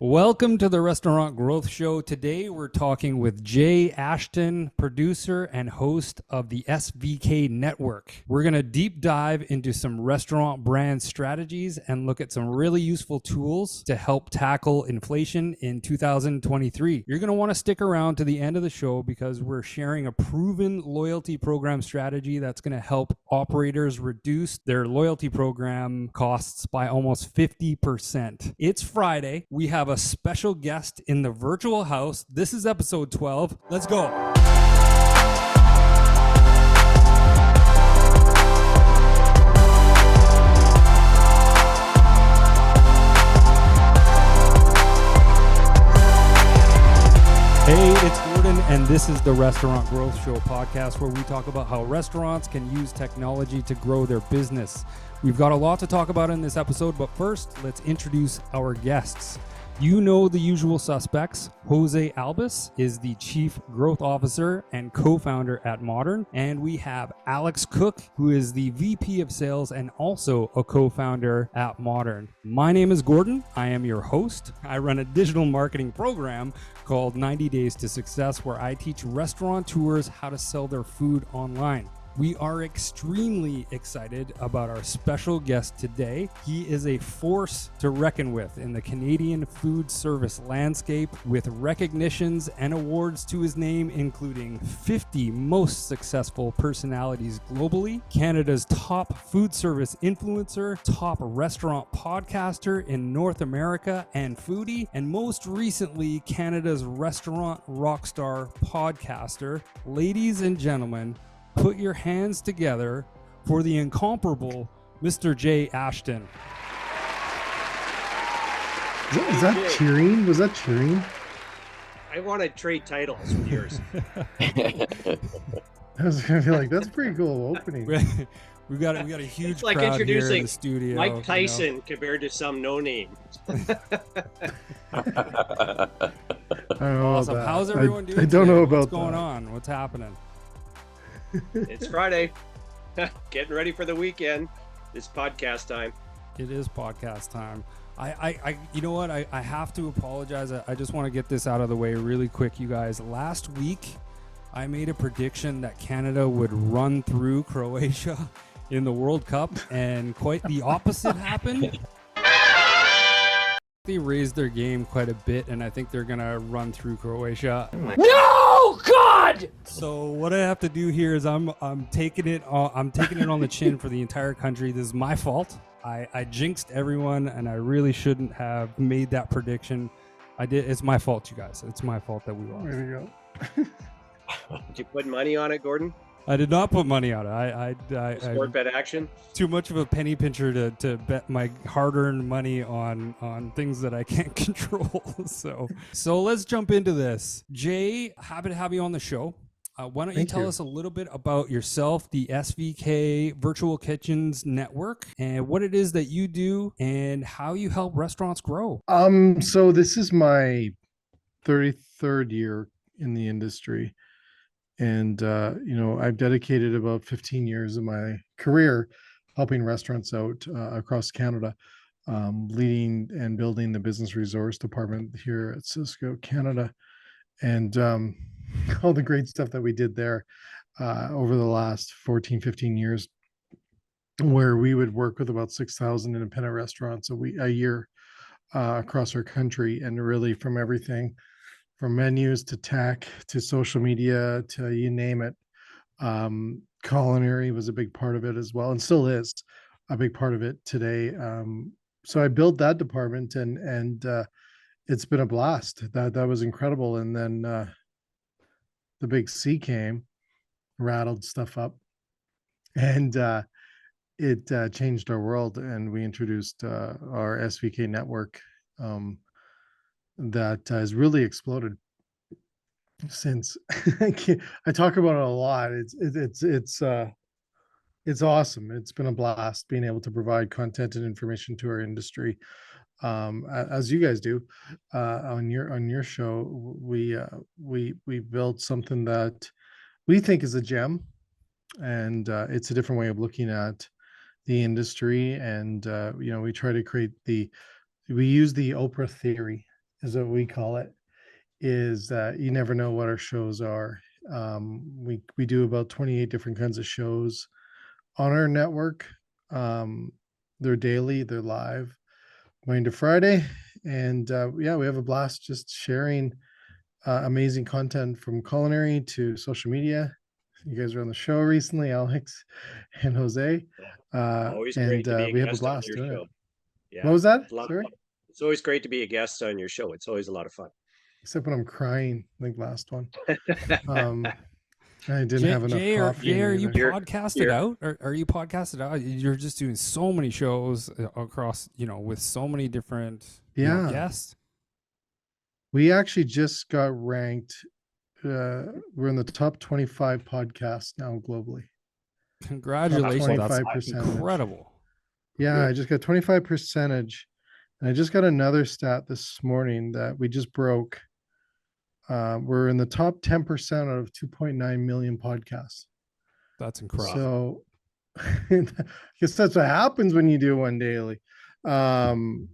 Welcome to the Restaurant Growth Show. Today we're talking with Jay Ashton, producer and host of the SVK Network. We're going to deep dive into some restaurant brand strategies and look at some really useful tools to help tackle inflation in 2023. You're going to want to stick around to the end of the show because we're sharing a proven loyalty program strategy that's going to help operators reduce their loyalty program costs by almost 50%. It's Friday. We have a special guest in the virtual house. This is episode 12. Let's go. Hey, it's Gordon, and this is the Restaurant Growth Show podcast where we talk about how restaurants can use technology to grow their business. We've got a lot to talk about in this episode, but first, let's introduce our guests. You know the usual suspects. Jose Albus is the Chief Growth Officer and co-founder at Moduurn. And we have Alex Cook, who is the VP of Sales and also a co-founder at Moduurn. My name is Gordon. I am your host. I run a digital marketing program called 90 Days to Success, where I teach restaurateurs how to sell their food online. We are extremely excited about our special guest today. He is a force to reckon with in the Canadian food service landscape, with recognitions and awards to his name, including 50 most successful personalities globally, Canada's top food service influencer, top restaurant podcaster in North America and foodie, and most recently, Canada's restaurant rockstar podcaster. Ladies and gentlemen, put your hands together for the incomparable Mr. Jay Ashton. Is that cheering? Was that cheering? I want to trade titles with yours. I was gonna be like, that's a pretty cool opening. we got a huge It's like crowd here introducing in the studio. Mike Tyson compared to some no name. Awesome. How's everyone doing? I don't know about what's going on. What's happening? It's Friday. Getting ready for the weekend. It's podcast time. It is podcast time. I you know what? I have to apologize. I just want to get this out of the way really quick, you guys. Last week, I made a prediction that Canada would run through Croatia in the World Cup, and quite the opposite happened. They raised their game quite a bit, and I think they're gonna run through Croatia. No, God! So what I have to do here is I'm taking it on the chin for the entire country. This is my fault. I jinxed everyone, and I really shouldn't have made that prediction. I did. It's my fault, you guys. It's my fault that we lost. There you go. Did you put money on it, Gordon? I did not put money on it. I Sport bet action? Too much of a penny pincher to bet my hard-earned money on things that I can't control. So let's jump into this. Jay, happy to have you on the show. Why don't you tell us a little bit about yourself, the SVK Virtual Kitchens Network, and what it is that you do and how you help restaurants grow? So this is my 33rd year in the industry. And, I've dedicated about 15 years of my career helping restaurants out across Canada, leading and building the business resource department here at Cisco Canada. And all the great stuff that we did there over the last 14, 15 years, where we would work with about 6,000 independent restaurants a year across our country, and really from everything from menus to tech to social media to you name it. Culinary was a big part of it as well, and still is a big part of it today. So I built that department, and it's been a blast. That was incredible. And then the big C came, rattled stuff up, and it changed our world. And we introduced our SVK network. That has really exploded since. I talk about it a lot. It's awesome. It's been a blast being able to provide content and information to our industry, as you guys do on your show. We built something that we think is a gem, and it's a different way of looking at the industry. And we try to create we use the Oprah theory is what we call it, is that you never know what our shows are. We do about 28 different kinds of shows on our network. They're daily, they're live, Monday to Friday. And yeah, we have a blast just sharing amazing content from culinary to social media. You guys were on the show recently, Alex and Jose. Always And great to be a we have a guest on blast your doing it. show. What Yeah, was that? a lot of Sorry? fun. It's always great to be a guest on your show. It's always a lot of fun. Except when I'm crying, like last one. Um, I didn't have enough Jay, coffee Jay, in are me you either. podcasted out? Are you podcasted out? You're just doing so many shows across, with so many different, Yeah. guests. We actually just got ranked. We're in the top 25 podcasts now globally. Congratulations, that's 25%. incredible. Yeah, I just got 25 percentage. And I just got another stat this morning that we just broke. We're in the top 10% out of 2.9 million podcasts. That's incredible. So I guess that's what happens when you do one daily. And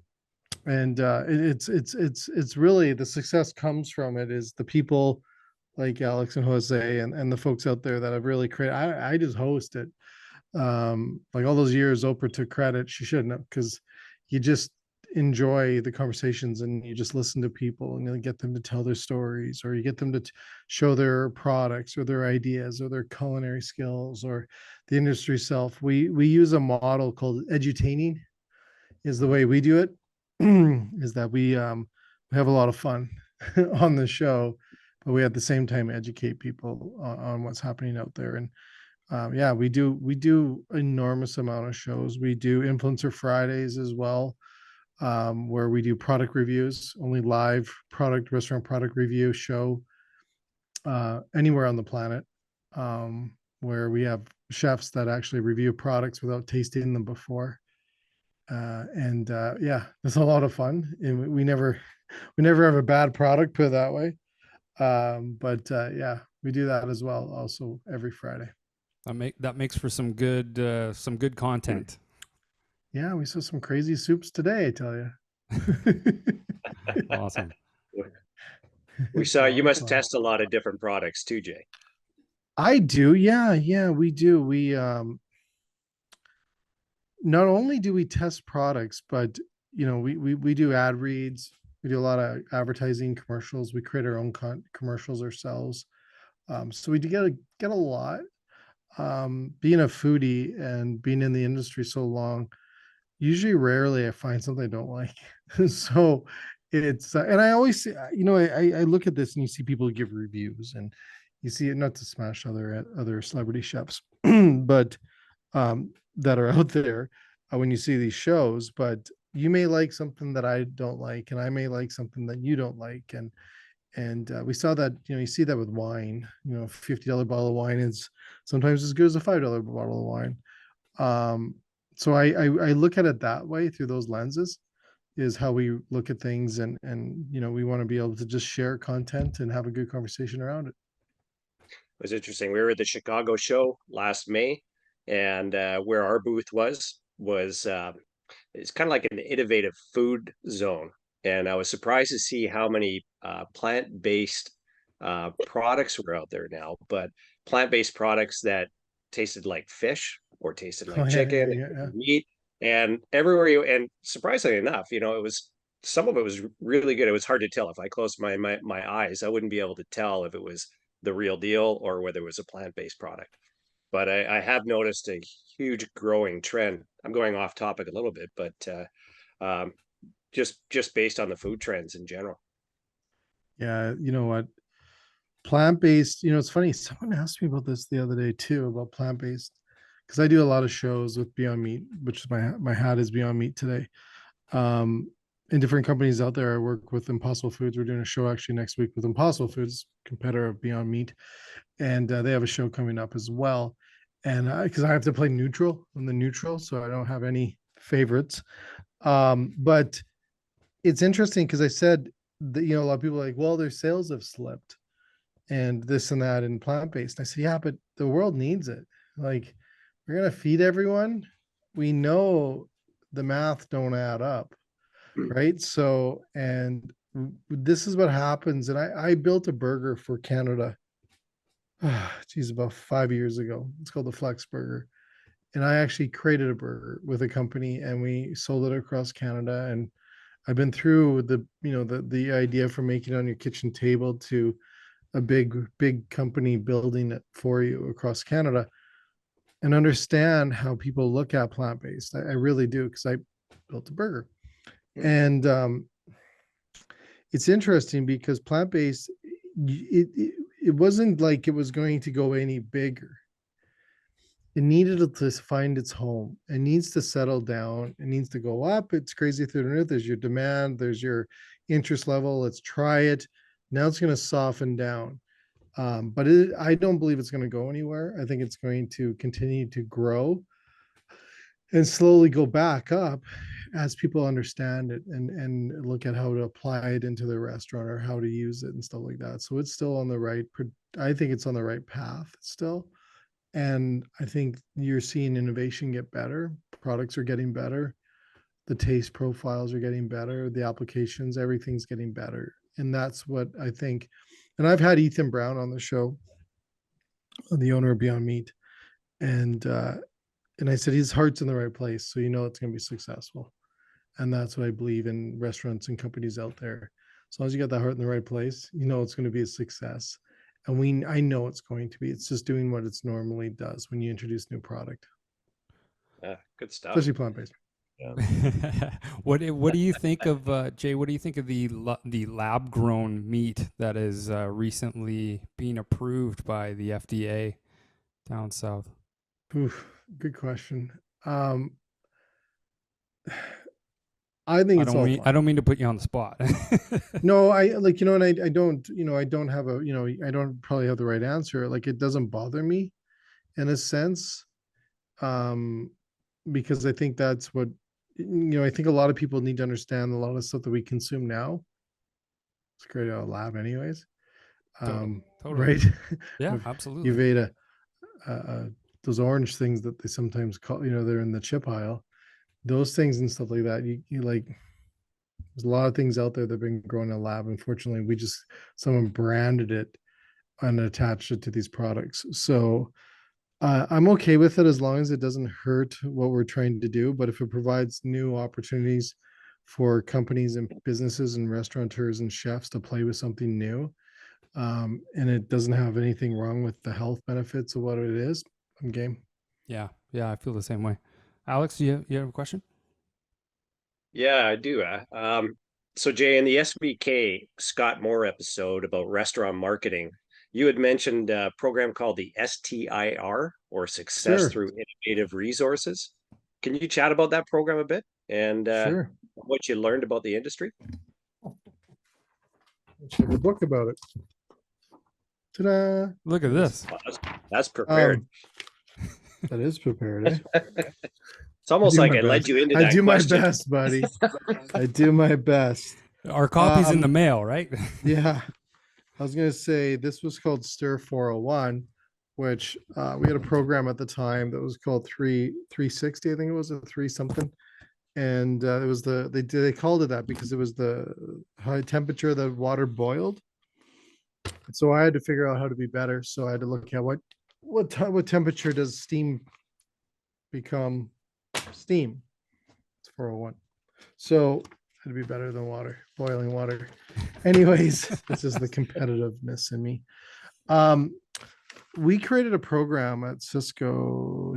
it's really, the success comes from it is the people like Alex and Jose and the folks out there that have really created. I just host it. Like all those years Oprah took credit, she shouldn't have, because you just enjoy the conversations and you just listen to people and you get them to tell their stories, or you get them to show their products or their ideas or their culinary skills or the industry self. We use a model called edutaining, is the way we do it. Is that we have a lot of fun on the show, but we at the same time educate people on what's happening out there. And yeah, we do enormous amount of shows. We do Influencer Fridays as well, where we do product reviews, only live restaurant product review show anywhere on the planet, where we have chefs that actually review products without tasting them before. And yeah, it's a lot of fun. And we never have a bad product, put it that way. But yeah, we do that as well, also every Friday. That makes for some good content. Yeah, we saw some crazy soups today, I tell you. Awesome. We saw you must test a lot of different products too, Jay. I do. Yeah, we do. We not only do we test products, but we do ad reads. We do a lot of advertising commercials. We create our own commercials ourselves. So we do get a lot. Being a foodie and being in the industry so long, usually rarely I find something I don't like. So it's and I always say, I look at this and you see people give reviews and you see it, not to smash other celebrity chefs, but that are out there when you see these shows, but you may like something that I don't like, and I may like something that you don't like. And we saw that, you see that with wine. $50 bottle of wine is sometimes as good as a $5 bottle of wine. So I look at it that way, through those lenses, is how we look at things. And we want to be able to just share content and have a good conversation around it. It was interesting. We were at the Chicago show last May, and where our booth was it's kind of like an innovative food zone. And I was surprised to see how many plant-based products were out there now, but plant-based products that tasted like fish or tasted like chicken, meat, and everywhere and surprisingly enough, some of it was really good. It was hard to tell. If I closed my eyes, I wouldn't be able to tell if it was the real deal or whether it was a plant-based product. But I have noticed a huge growing trend. I'm going off topic a little bit, but just based on the food trends in general. Yeah, you know what? Plant-based, it's funny, someone asked me about this the other day too, about plant-based, because I do a lot of shows with Beyond Meat, which is my hat is Beyond Meat today. In different companies out there, I work with Impossible Foods. We're doing a show actually next week with Impossible Foods, competitor of Beyond Meat, and they have a show coming up as well. And because I have to play neutral, I'm the neutral, so I don't have any favorites. But it's interesting because I said that, a lot of people are like, well, their sales have slipped and this and that in plant-based. I said, yeah, but the world needs it. Like, we're going to feed everyone. We know the math don't add up. Right. So, and this is what happens. And I built a burger for Canada. Geez, about 5 years ago. It's called the Flex Burger. And I actually created a burger with a company and we sold it across Canada. And I've been through the idea from making it on your kitchen table to a big company building it for you across Canada, and understand how people look at plant-based. I really do, because I built a burger. And it's interesting because plant-based, it wasn't like it was going to go any bigger. It needed to find its home. It needs to settle down. It needs to go up. It's crazy through the roof. There's your demand, there's your interest level. Let's try it. Now it's going to soften down. But I don't believe it's going to go anywhere. I think it's going to continue to grow and slowly go back up as people understand it and look at how to apply it into their restaurant or how to use it and stuff like that. So it's still on the right, I think it's on the right path still. And I think you're seeing innovation get better. Products are getting better. The taste profiles are getting better. The applications, everything's getting better. And that's what I think. And I've had Ethan Brown on the show, the owner of Beyond Meat. And I said his heart's in the right place. So you know it's going to be successful. And that's what I believe in restaurants and companies out there. As long as you got that heart in the right place, you know it's going to be a success. And I know it's going to be. It's just doing what it's normally does when you introduce new product. Yeah, good stuff. Especially plant-based. Yeah. What do you think of Jay? What do you think of the lab grown meat that is recently being approved by the FDA down south? Oof, good question. I think it's all fine. I don't mean to put you on the spot. No, I like, and I don't, I don't have I don't probably have the right answer. Like, it doesn't bother me in a sense. Because I think that's what, I think a lot of people need to understand a lot of stuff that we consume now. It's created out of lab anyways. Totally. Right? Yeah, absolutely. You've ate those orange things that they sometimes call, they're in the chip aisle. Those things and stuff like that. You like, there's a lot of things out there that have been grown in a lab. Unfortunately, someone branded it and attached it to these products. So I'm okay with it as long as it doesn't hurt what we're trying to do. But if it provides new opportunities for companies and businesses and restaurateurs and chefs to play with something new, and it doesn't have anything wrong with the health benefits of what it is, I'm game. Yeah, I feel the same way. Alex, you have a question? Yeah, I do. So Jay, in the SVK Scott Moore episode about restaurant marketing, you had mentioned a program called the STIR, or Success Sure. Through Innovative Resources. Can you chat about that program a bit and Sure. what you learned about the industry? Let's have a book about it. Ta-da! Look at this. That's prepared. That is prepared, eh? It's almost like I led you into that I do question. my best, buddy. I do my best. Our copy's in the mail, right? Yeah. I was going to say this was called Stir 401, which we had a program at the time that was called 360. I think it was a 3 something. And it was they called it that because it was the high temperature that water boiled. So I had to figure out how to be better. So I had to look at what temperature does steam become steam. It's 401. So had to be better than boiling water. Anyways, this is the competitiveness in me. We created a program at Cisco,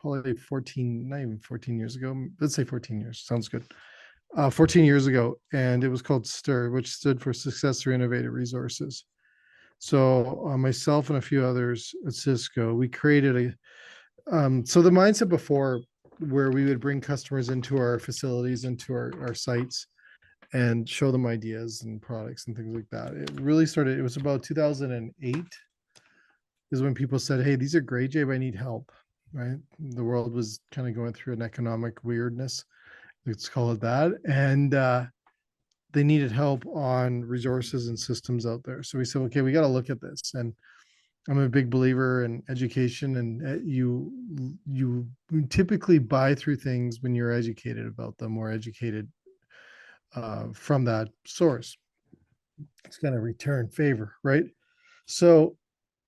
probably 14, not even 14 years ago. Let's say 14 years. Sounds good. 14 years ago. And it was called STIR, which stood for Success Through Innovative Resources. So myself and a few others at Cisco, we created so the mindset before, where we would bring customers into our facilities, into our sites, and show them ideas and products and things like that. It really started, it was about 2008 is when people said, hey, these are great, Jay, but I need help, right? The world was kind of going through an economic weirdness, let's call it that. And they needed help on resources and systems out there. So we said, okay, we got to look at this. And I'm a big believer in education, and you typically buy through things when you're educated about them, or educated from that source. It's going to return favor, right? So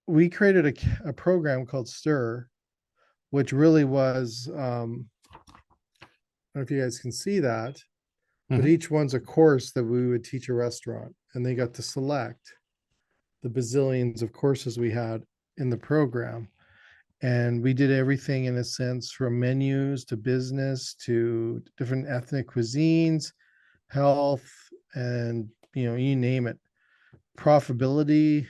we created a program called Stir, which really was, I don't know if you guys can see that, but each one's a course that we would teach a restaurant, and they got to select the bazillions of courses we had in the program. And we did everything in a sense from menus to business to different ethnic cuisines, health, and you name it. Profitability,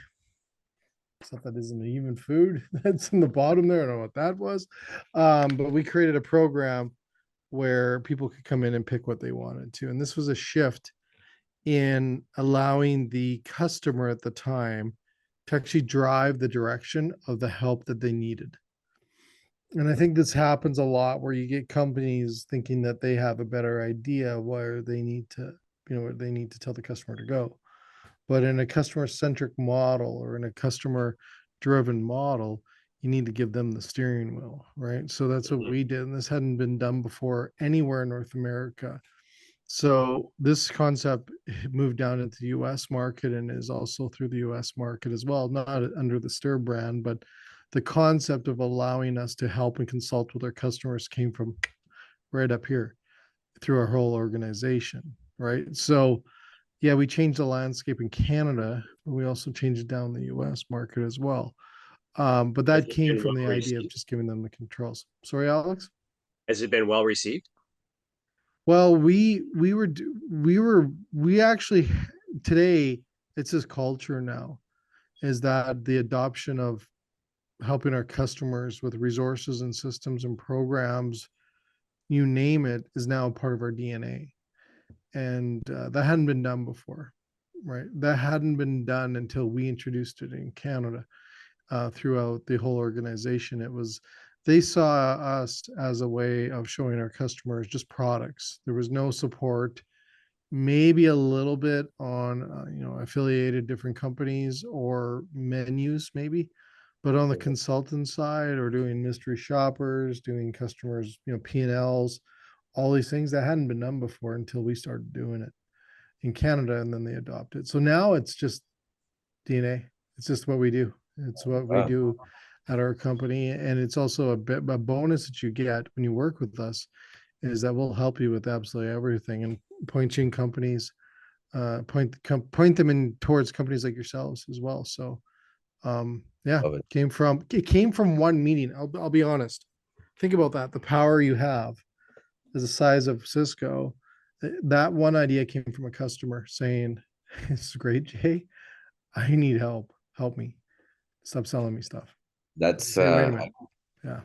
stuff that isn't even food. That's in the bottom there. I don't know what that was. But we created a program where people could come in and pick what they wanted to. And this was a shift in allowing the customer at the time to actually drive the direction of the help that they needed. And I think this happens a lot where you get companies thinking that they have a better idea where they need to, where they need to tell the customer to go. But in a customer centric model or in a customer driven model, you need to give them the steering wheel, right? So that's what we did. And this hadn't been done before anywhere in North America. So this concept moved down into the US market and is also through the US market as well, not under the Stir brand, but the concept of allowing us to help and consult with our customers came from right up here through our whole organization, right? So yeah, we changed the landscape in Canada, but we also changed it down the US market as well. But that came from the idea of just giving them the controls. Sorry, Alex? Has it been well received? Well, we actually today, it's this culture now, is that the adoption of helping our customers with resources and systems and programs, you name it, is now a part of our DNA. And that hadn't been done before, right? That hadn't been done until we introduced it in Canada. Throughout the whole organization, they saw us as a way of showing our customers just products. There was no support, maybe a little bit on affiliated different companies or menus maybe, but on the consultant side or doing mystery shoppers, doing customers P&Ls, all these things that hadn't been done before until we started doing it in Canada, and then they adopted. So now it's just DNA. It's just what we do. It's what we do at our company. And it's also a bonus that you get when you work with us is that we'll help you with absolutely everything and pointing companies, point them in towards companies like yourselves as well. So yeah, it came from one meeting. I'll be honest. Think about that. The power you have is the size of Cisco. That one idea came from a customer saying, "This is great, Jay. I need help. Help me. Stop selling me stuff." That's Hey, wait a minute. Yeah.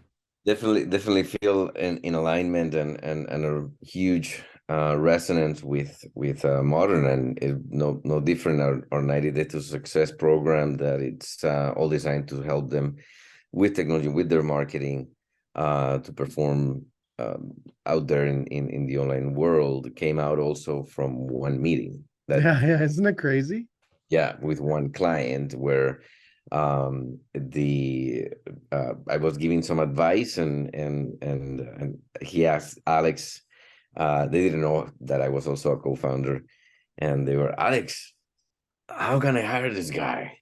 Definitely feel in alignment and a huge resonance with Moduurn, and no different our 90 Day to Success program, that it's all designed to help them with technology, with their marketing, to perform out there in the online world. Came out also from one meeting. Yeah, isn't it crazy? Yeah, with one client where I was giving some advice and he asked Alex, they didn't know that I was also a co-founder, and they were, "Alex, how can I hire this guy?"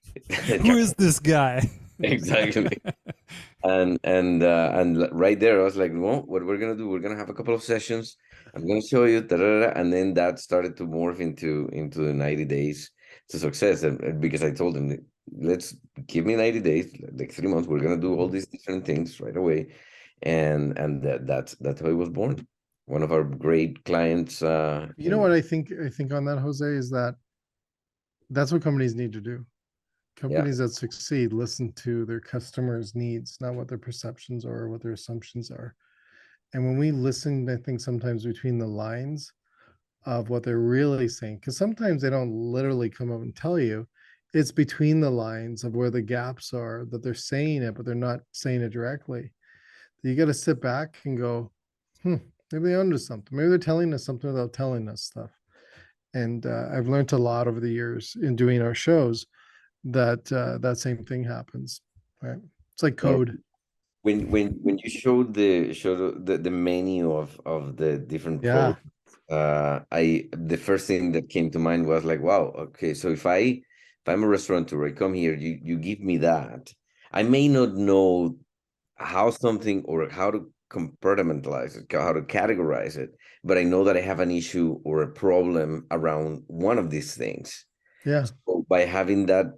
Who is this guy? Exactly. And right there I was like, "Well, what we're gonna do, we're gonna have a couple of sessions. I'm gonna show you," and then that started to morph into the 90 days to success. And because I told him, let's give me 90 days, like 3 months, we're gonna do all these different things right away. And that's how it was born. One of our great clients. You know what I think on that, Jose, is that's what companies need to do. Companies that succeed listen to their customers' needs, not what their perceptions are or what their assumptions are. And when we listen, I think sometimes between the lines of what they're really saying, because sometimes they don't literally come up and tell you, it's between the lines of where the gaps are, that they're saying it, but they're not saying it directly. You got to sit back and go, maybe they're onto something. Maybe they're telling us something without telling us stuff. And I've learned a lot over the years in doing our shows that that same thing happens, right? It's like code. When you showed the menu of the different products, The first thing that came to mind was like, wow, okay, so if I'm a restaurateur, I come here, you give me that. I may not know how something or how to compartmentalize it, how to categorize it, but I know that I have an issue or a problem around one of these things. Yeah. So by having that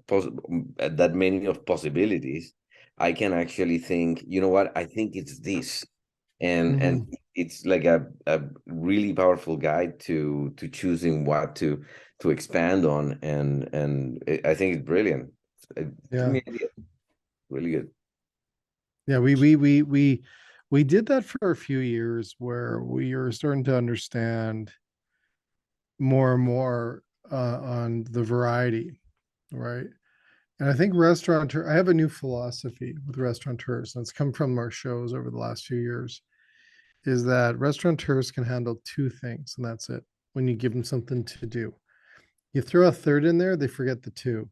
many of possibilities, I can actually think, you know what, I think it's this. And Mhm. it's like a really powerful guide to choosing what to expand on. And I think it's brilliant. Give Yeah. me an idea. Really good. Yeah, we did that for a few years where we were starting to understand more and more on the variety, right? And I think I have a new philosophy with restaurateurs, and it's come from our shows over the last few years, is that restaurateurs can handle two things, and that's it. When you give them something to do, you throw a third in there, they forget the two,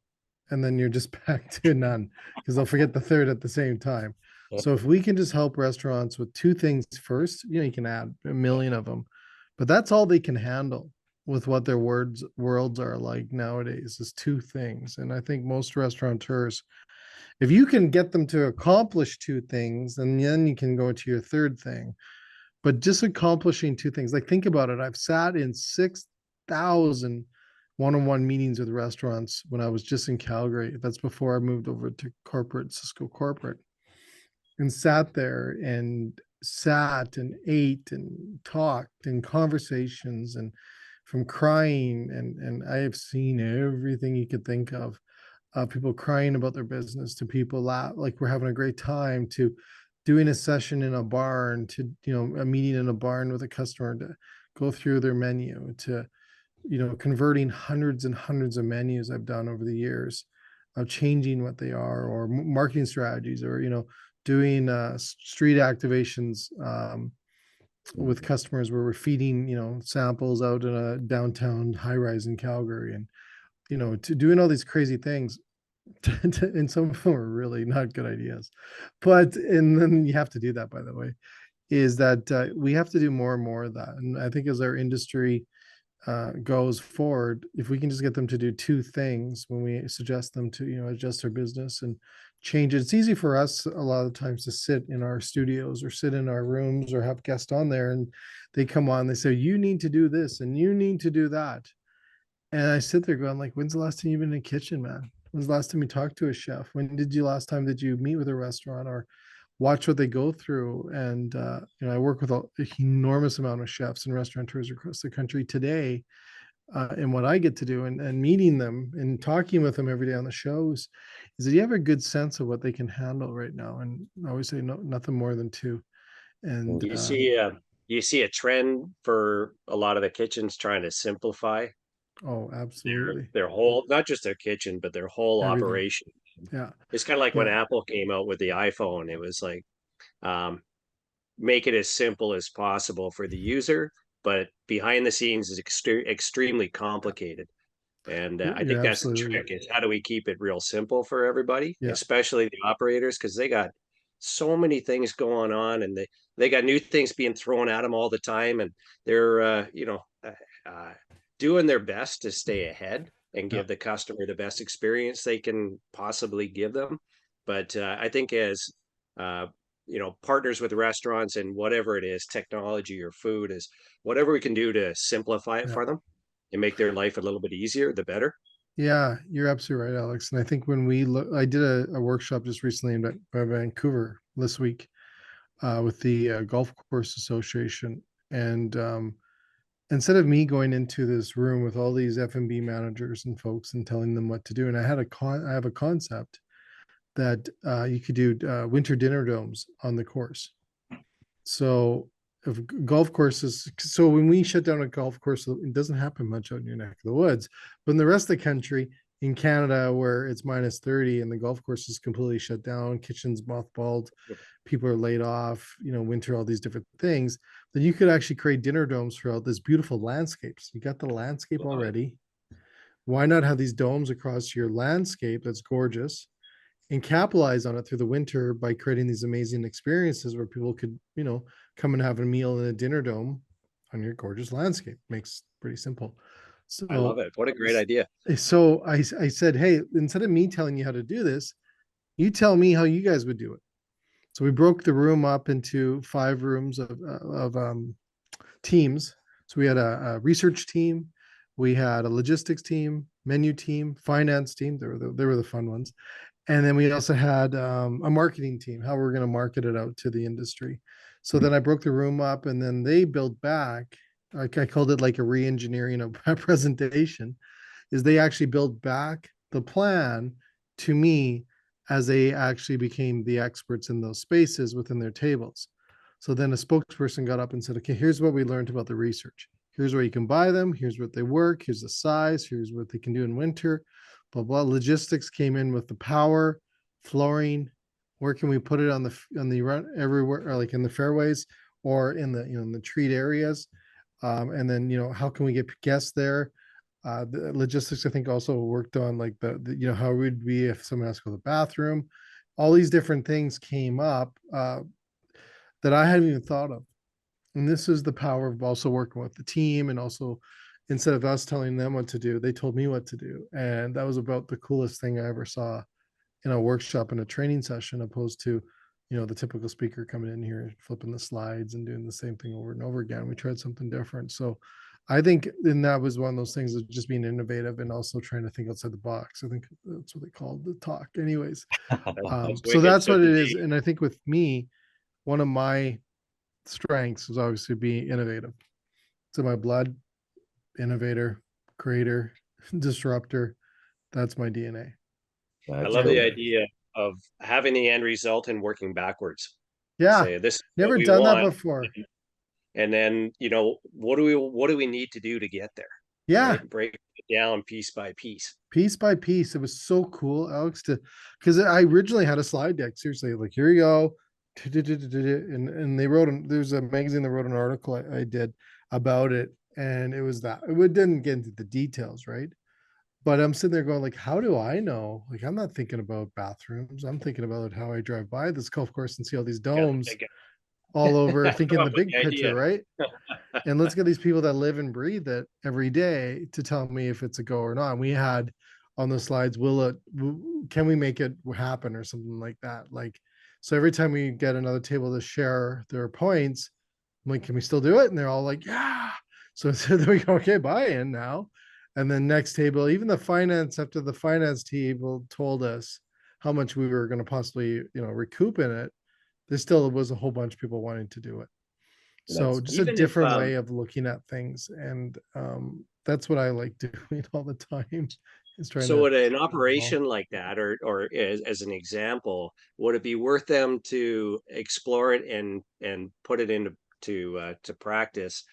and then you're just back to none because they'll forget the third at the same time. So if we can just help restaurants with two things first, you can add a million of them, but that's all they can handle with what their worlds are like nowadays is two things. And I think most restaurateurs, if you can get them to accomplish two things, and then you can go to your third thing. But just accomplishing two things, like think about it. I've sat in 6,000 one-on-one meetings with restaurants when I was just in Calgary. That's before I moved over to Cisco corporate, and sat there and sat and ate and talked in conversations and from crying and I have seen everything you could think of. People crying about their business to people like we're having a great time to doing a session in a barn to a meeting in a barn with a customer to go through their menu to converting hundreds and hundreds of menus I've done over the years of changing what they are or marketing strategies or doing street activations with customers where we're feeding samples out in a downtown high rise in Calgary and to doing all these crazy things. And some of them are really not good ideas, and then you have to do that, by the way, is that we have to do more and more of that. And I think as our industry goes forward, if we can just get them to do two things when we suggest them to adjust their business and change it. It's easy for us a lot of times to sit in our studios or sit in our rooms or have guests on there and they come on, they say you need to do this and you need to do that, and I sit there going like, when's the last time you've been in a kitchen, man? When's the last time you talked to a chef? Last time did you meet with a restaurant or watch what they go through? And I work with an enormous amount of chefs and restaurateurs across the country today. And what I get to do and meeting them and talking with them every day on the shows is that you have a good sense of what they can handle right now. And I always say no, nothing more than two. And Do you see a trend for a lot of the kitchens trying to simplify oh, absolutely. their whole, not just their kitchen, but their whole Everything. operation? Yeah. It's kind of like when Yeah. Apple came out with the iPhone. It was like, um, make it as simple as possible for the user, but behind the scenes is extremely complicated. And I You're think that's the absolutely trick, is how do we keep it real simple for everybody, yeah. especially the operators, because they got so many things going on and they got new things being thrown at them all the time. And they're, uh, doing their best to stay ahead and Yeah. give the customer the best experience they can possibly give them. But I think as, uh, partners with restaurants and whatever it is, technology or food, is whatever we can do to simplify it Yeah. for them and make their life a little bit easier, the better. Yeah, you're absolutely right, Alex. And I think when we look, I did a workshop just recently in Vancouver this week with the Golf Course Association. And instead of me going into this room with all these F&B managers and folks and telling them what to do, and I have a concept that you could do winter dinner domes on the course. So if golf courses, so when we shut down a golf course, it doesn't happen much out in your neck of the woods, but in the rest of the country, in Canada, where it's minus 30 and the golf course is completely shut down, kitchens mothballed, people are laid off, winter, all these different things, then you could actually create dinner domes throughout this beautiful landscapes. You got the landscape already. Why not have these domes across your landscape that's gorgeous and capitalize on it through the winter by creating these amazing experiences where people could, come and have a meal in a dinner dome on your gorgeous landscape. Makes pretty simple. So I love it. What a great idea. So I said, hey, instead of me telling you how to do this, you tell me how you guys would do it. So we broke the room up into 5 rooms of teams. So we had a research team, we had a logistics team, menu team, finance team. They were the fun ones. And then we also had a marketing team, how we're going to market it out to the industry. So then I broke the room up, and then they built back. Like I called it like a re-engineering of a presentation, is they actually built back the plan to me as they actually became the experts in those spaces within their tables. So then a spokesperson got up and said, okay, here's what we learned about the research. Here's where you can buy them. Here's what they work. Here's the size. Here's what they can do in winter. Blah, blah. Logistics came in with the power, flooring. Where can we put it on the run everywhere, or like in the fairways or in the, in the treat areas? And then, how can we get guests there? The logistics, I think, also worked on like the how would we if someone has to go to the bathroom. All these different things came up that I hadn't even thought of. And this is the power of also working with the team, and also instead of us telling them what to do, they told me what to do. And that was about the coolest thing I ever saw in a workshop in a training session, opposed to, the typical speaker coming in here, flipping the slides and doing the same thing over and over again. We tried something different. So I think, and that was one of those things of just being innovative and also trying to think outside the box. I think that's what they called the talk. Anyways, so that's what it is. And I think with me, one of my strengths is obviously being innovative. It's in my blood. Innovator, creator, disruptor. That's my DNA. I love the idea of having the end result and working backwards. Yeah, Say, this never done that before. And then, what do we need to do to get there? Yeah, right? Break it down piece by piece. Piece by piece. It was so cool, Alex, because I originally had a slide deck. Seriously, like, here you go. And they wrote, there's a magazine that wrote an article I did about it. And it was that it didn't get into the details, right? But I'm sitting there going, like, how do I know? Like, I'm not thinking about bathrooms. I'm thinking about how I drive by this golf course and see all these domes all over, thinking the big picture, right? And let's get these people that live and breathe it every day to tell me if it's a go or not. And we had on the slides, can we make it happen or something like that? Like, so every time we get another table to share their points, I'm like, can we still do it? And they're all like, yeah. So there we go. Okay, buy-in now. And then next table, even after the finance table told us how much we were going to possibly, recoup in it, there still was a whole bunch of people wanting to do it. So just a different way of looking at things. And that's what I like doing all the time. So would an operation like that, or as an example, would it be worth them to explore it and put it into to practice?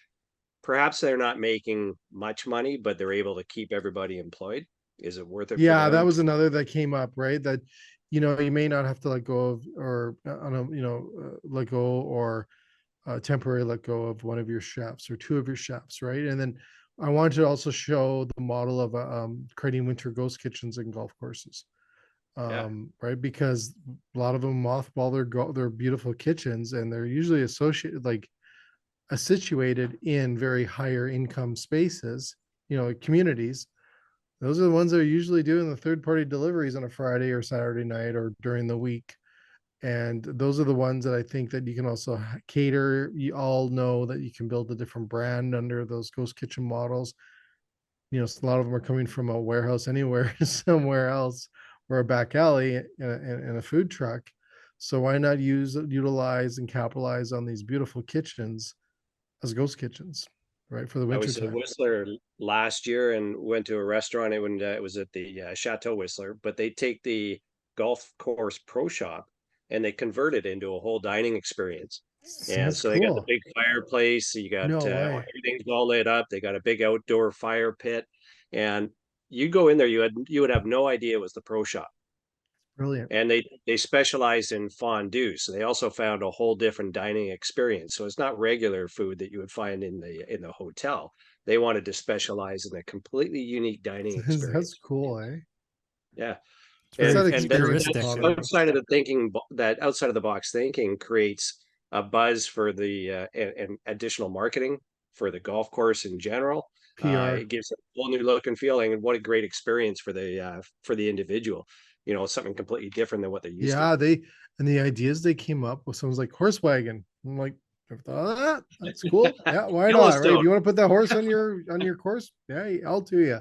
Perhaps they're not making much money, but they're able to keep everybody employed. Is it worth it? Yeah, that was another that came up, right? That, you may not have to let go of, or let go or temporarily let go of one of your chefs or 2 of your chefs, right? And then I wanted to also show the model of creating winter ghost kitchens in golf courses, right? Because a lot of them mothball their beautiful kitchens, and they're usually situated in very higher income spaces, communities. Those are the ones that are usually doing the third-party deliveries on a Friday or Saturday night or during the week. And those are the ones that I think that you can also cater. You all know that you can build a different brand under those ghost kitchen models. A lot of them are coming from a warehouse anywhere, somewhere else, or a back alley in a food truck. So why not utilize and capitalize on these beautiful kitchens as ghost kitchens, right? For the winter time. I was at Whistler last year and went to a restaurant. It was at the Chateau Whistler, but they take the golf course pro shop and they convert it into a whole dining experience. And so they got the big fireplace. You got everything's all lit up. They got a big outdoor fire pit, and you go in there, you would have no idea it was the pro shop. Brilliant. And they specialize in fondue, so they also found a whole different dining experience. So it's not regular food that you would find in the hotel. They wanted to specialize in a completely unique dining experience. That's cool, eh? Yeah. And outside of the box thinking creates a buzz for the and additional marketing the golf course in general. PR. It gives a whole new look and feeling, and what a great experience for the individual. Something completely different than what they're used Yeah, to. and the ideas they came up with, someone's like horse wagon. I'm like, never thought of that. That's cool. Yeah, why not? Right? If Yellowstone. you want to put that horse on your course, yeah, I'll do you.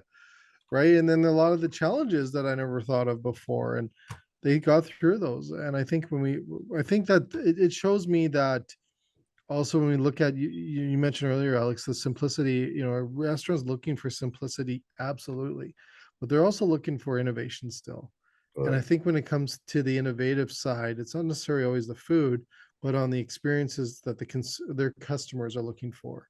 Right. And then a lot of the challenges that I never thought of before, and they got through those. And I think I think that it shows me that also when we look at you mentioned earlier, Alex, the simplicity, restaurants looking for simplicity, absolutely, but they're also looking for innovation still. And I think when it comes to the innovative side, it's not necessarily always the food, but on the experiences that their customers are looking for,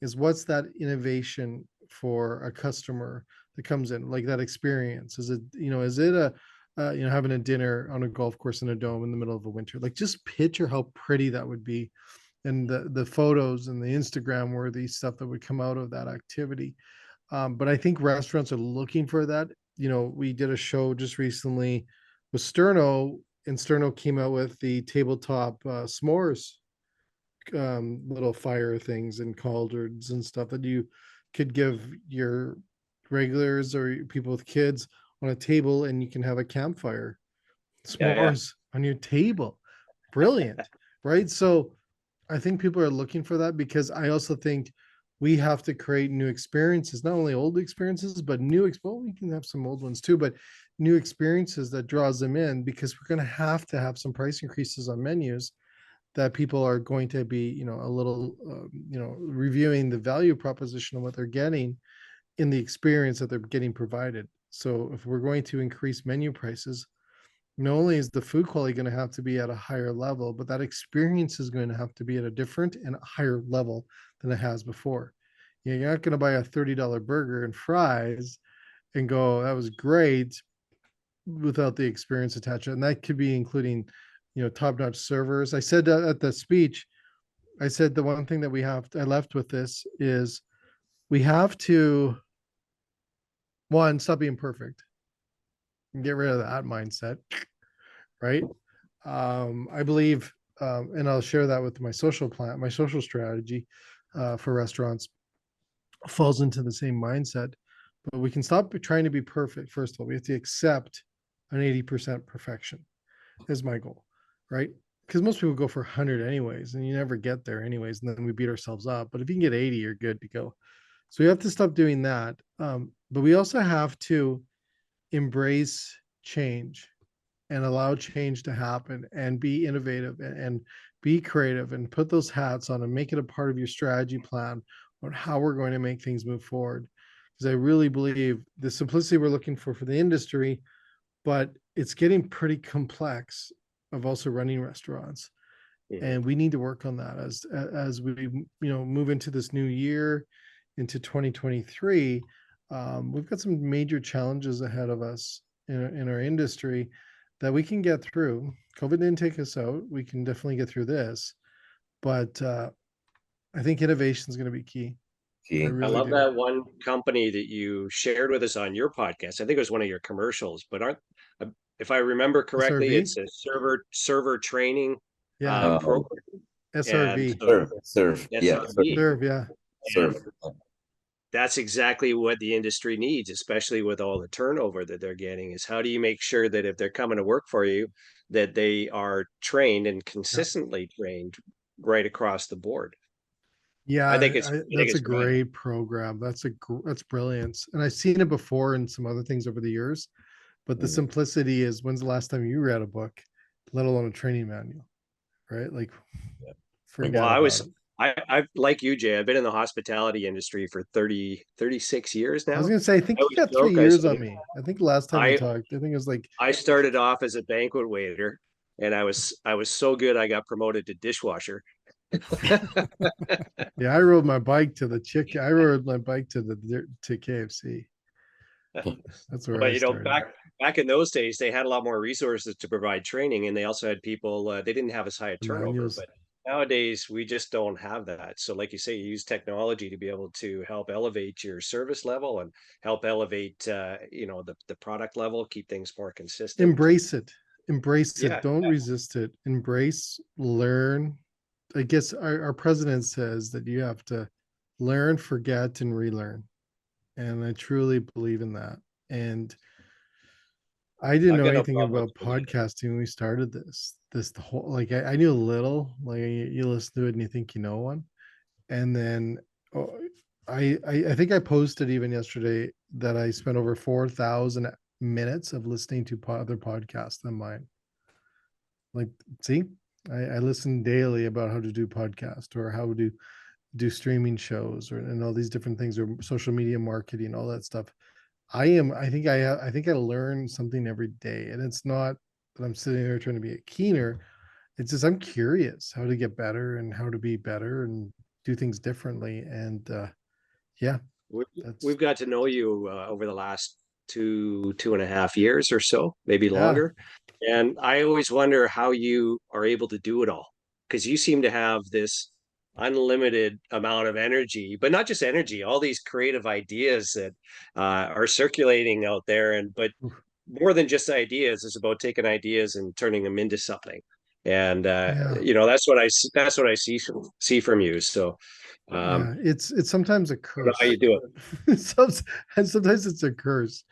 is what's that innovation for a customer that comes in, like that experience? Is it a having a dinner on a golf course in a dome in the middle of a winter? Like, just picture how pretty that would be, and the photos and the Instagram worthy stuff that would come out of that activity. But I think restaurants are looking for that. We did a show just recently with Sterno, and Sterno came out with the tabletop s'mores little fire things and cauldrons and stuff that you could give your regulars or people with kids on a table, and you can have a campfire s'mores on your table. Brilliant. Right. So I think people are looking for that, because I also think we have to create new experiences, not only old experiences, but well, we can have some old ones too, but new experiences that draws them in, because we're going to have some price increases on menus that people are going to be, a little, reviewing the value proposition of what they're getting in the experience that they're getting provided. So if we're going to increase menu prices, not only is the food quality going to have to be at a higher level, but that experience is going to have to be at a different and higher level than it has before. You're not going to buy a $30 burger and fries and go, that was great, without the experience attached. And that could be including, top-notch servers. I said at the speech, I said the one thing that I left with this is, we have to, one, stop being perfect and get rid of that mindset, right? I believe, and I'll share that with my social strategy for restaurants falls into the same mindset, but we can stop trying to be perfect. First of all, we have to accept an 80% perfection is my goal, right? Because most people go for 100 anyways, and you never get there anyways, and then we beat ourselves up. But if you can get 80, you're good to go. So we have to stop doing that. But we also have to embrace change and allow change to happen, and be innovative, and be creative, and put those hats on and make it a part of your strategy plan on how we're going to make things move forward. Because I really believe the simplicity we're looking for the industry, but it's getting pretty complex of also running restaurants. And we need to work on that as we move into this new year, into 2023. We've got some major challenges ahead of us in our industry that we can get through. COVID didn't take us out. We can definitely get through this, but I think innovation is going to be key. I I love that one company that you shared with us on your podcast. I think it was one of your commercials, but if I remember correctly, SRV? it's a server training Yeah. program. SRV. Serve. Yeah. SRV. Serve, yeah. Serve. That's exactly what the industry needs, especially with all the turnover that they're getting, is how do you make sure that if they're coming to work for you, that they are trained and consistently trained right across the board. Yeah, I think that's a great program. That's brilliant. And I've seen it before in some other things over the years, but the simplicity is, when's the last time you read a book, let alone a training manual, right? Like, forget about it. I've like you, Jay, I've been in the hospitality industry for 36 years now. I was going to say, I think you got 3 years on me. I think last time we talked, I think it was like, I started off as a banquet waiter, and I was so good I got promoted to dishwasher. yeah, I rode my bike to KFC. That's where I started. Back in those days, they had a lot more resources to provide training, and they also had people. They didn't have as high a turnover, but nowadays we just don't have that. So, like you say, you use technology to be able to help elevate your service level and help elevate, the product level, keep things more consistent. Embrace it. Don't resist it. Embrace, learn. I guess our president says that you have to learn, forget, and relearn. And I truly believe in that. And I didn't I've know got no anything problem about with that. podcasting when we started this the whole, like I knew a little, like you listen to it and you think you know one. And then oh, I think I posted even yesterday that I spent over 4,000 minutes of listening to other podcasts than mine. Like, see, I listen daily about how to do podcast or how to do streaming shows or and all these different things or social media marketing, all that stuff. I think I learn something every day, and it's not that I'm sitting there trying to be a keener. It's just I'm curious how to get better and how to be better and do things differently. And yeah, We, that's we've got to know you over the last 2.5 years or so, maybe yeah, longer. And I always wonder how you are able to do it all, because you seem to have this unlimited amount of energy, but not just energy, all these creative ideas that are circulating out there. And but more than just ideas, it's about taking ideas and turning them into something. And yeah, that's what I see from you. So yeah. um, It's sometimes a I don't know how curse. you do And sometimes it's a curse.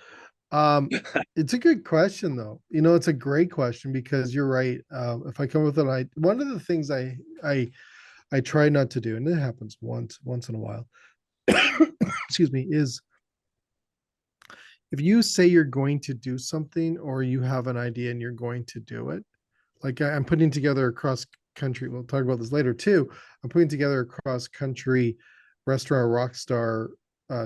It's a good question though. It's a great question because you're right. If I come with an idea, one of the things I try not to do, and it happens once in a while, excuse me, is if you say you're going to do something or you have an idea and you're going to do it, like I'm putting together a cross country, we'll talk about this later too. I'm putting together a cross country restaurant rockstar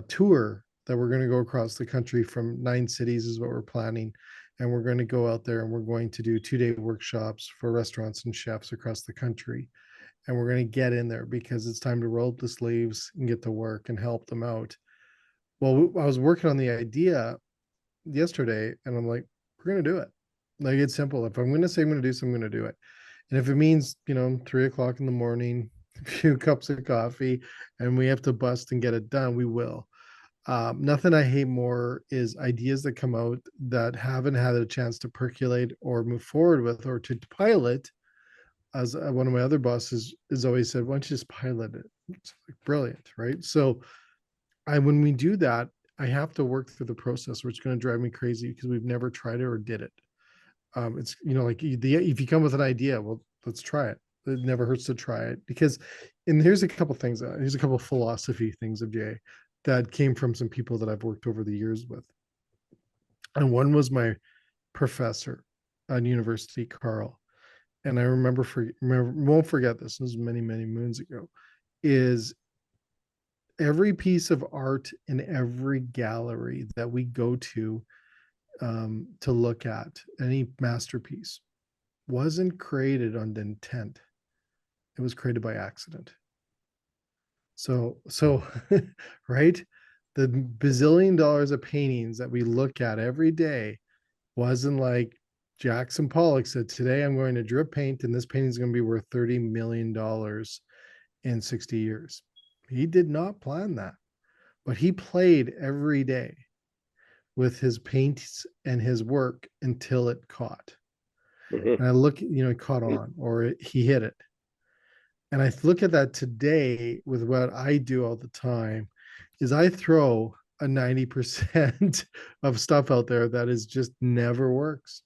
tour that we're going to go across the country from 9 cities is what we're planning. And we're going to go out there and we're going to do 2-day workshops for restaurants and chefs across the country. And we're going to get in there because it's time to roll up the sleeves and get to work and help them out. Well, I was working on the idea yesterday and I'm like, we're going to do it. Like, it's simple. If I'm going to say I'm going to do something, I'm going to do it. And if it means, 3 o'clock in the morning, a few cups of coffee, and we have to bust and get it done, we will. Nothing I hate more is ideas that come out that haven't had a chance to percolate or move forward with or to pilot. As one of my other bosses has always said, why don't you just pilot it? It's like brilliant, right? So when we do that, I have to work through the process, which is going to drive me crazy because we've never tried it or did it. It's like if you come with an idea, well, let's try it. It never hurts to try it because, and here's a couple things. Here's a couple philosophy things of Jay that came from some people that I've worked over the years with, and one was my professor at university, Carl, and I remember won't forget this. This was many moons ago. Is every piece of art in every gallery that we go to look at, any masterpiece, wasn't created on the intent. It was created by accident. So right? The bazillion dollars of paintings that we look at every day wasn't like Jackson Pollock said, today I'm going to drip paint and this painting is going to be worth $30 million in 60 years. He did not plan that, but he played every day with his paints and his work until it caught. it. And I look, it caught on or he hit it. And I look at that today with what I do all the time is I throw a 90% of stuff out there that is just never works,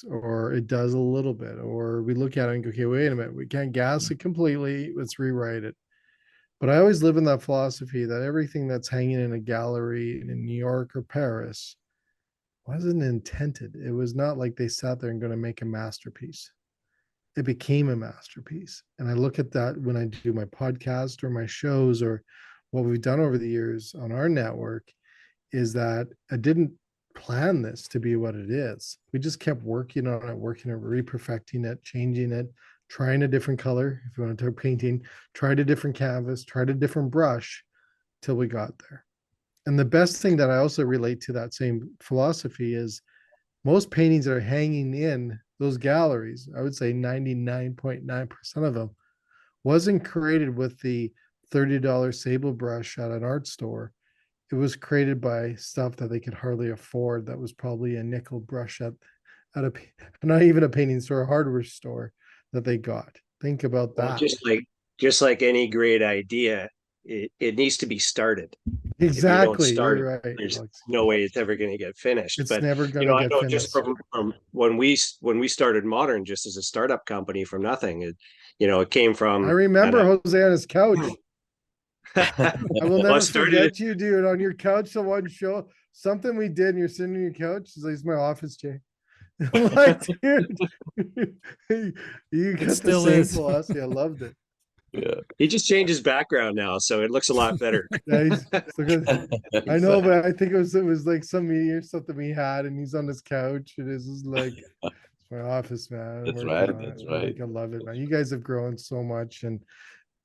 or it does a little bit, or we look at it and go, okay, wait a minute, we can't gas it completely. Let's rewrite it. But I always live in that philosophy that everything that's hanging in a gallery in New York or Paris wasn't intended. It was not like they sat there and going to make a masterpiece. It became a masterpiece. And I look at that when I do my podcast or my shows or what we've done over the years on our network is that I didn't plan this to be what it is. We just kept working on it, reperfecting it, changing it, trying a different color. If you want to talk painting, tried a different canvas, tried a different brush till we got there. And the best thing that I also relate to that same philosophy is most paintings that are hanging in those galleries, I would say 99.9% of them, wasn't created with the $30 sable brush at an art store. It was created by stuff that they could hardly afford. That was probably a nickel brush at a not even a painting store, a hardware store that they got. Think about Well, that. just like any great idea, it needs to be started. Exactly. Start You're it, right, there's Alex. no way it's ever going to get finished. It's But never you gonna know, I get know just finished. from when we started Moduurn just as a startup company from nothing, it came I from remember Jose on his couch. I will Well, I never started it. forget you, dude, on your couch. The one show, something we did, and you're sitting on your couch. He's like, "It's my office, Jay." I'm like, dude, you got the still same is. philosophy. I loved it. Yeah. He just changed his background now, so it looks a lot better. Nice. So good. I know, but I think it was like some meeting or something we had, and he's on his couch, and it's just like it's my office, man. I'm That's working right, on that's it. right. Like, I love it, man. You guys have grown so much, and